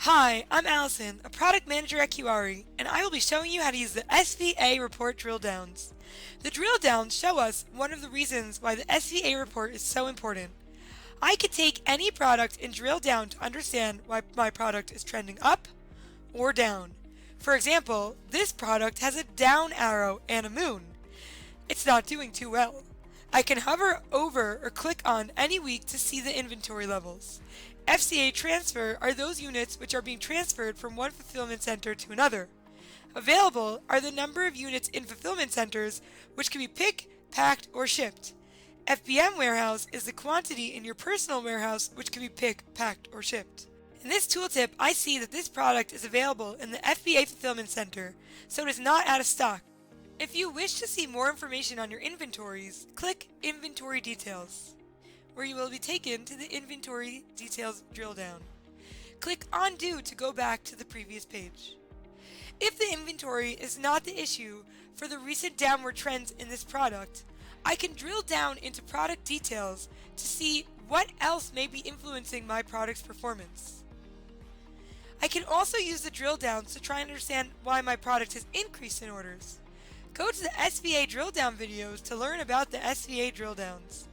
Hi, I'm Allison, a product manager at Cuyari, and I will be showing you how to use the SVA report drill downs. The drill downs show us one of the reasons why the SVA report is so important. I could take any product and drill down to understand why my product is trending up or down. For example, this product has a down arrow and a moon. It's not doing too well. I can hover over or click on any week to see the inventory levels. FCA transfer are those units which are being transferred from one fulfillment center to another. Available are the number of units in fulfillment centers which can be picked, packed, or shipped. FBM warehouse is the quantity in your personal warehouse which can be picked, packed, or shipped. In this tooltip, I see that this product is available in the FBA fulfillment center, so it is not out of stock. If you wish to see more information on your inventories, click Inventory Details, where you will be taken to the Inventory Details drill down. Click Undo to go back to the previous page. If the inventory is not the issue for the recent downward trends in this product, I can drill down into product details to see what else may be influencing my product's performance. I can also use the drill downs to try and understand why my product has increased in orders. Go to the SVA drill down videos to learn about the SVA drill downs.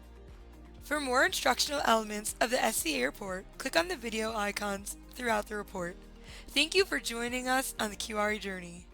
For more instructional elements of the SVA report, click on the video icons throughout the report. Thank you for joining us on the Cuyari journey.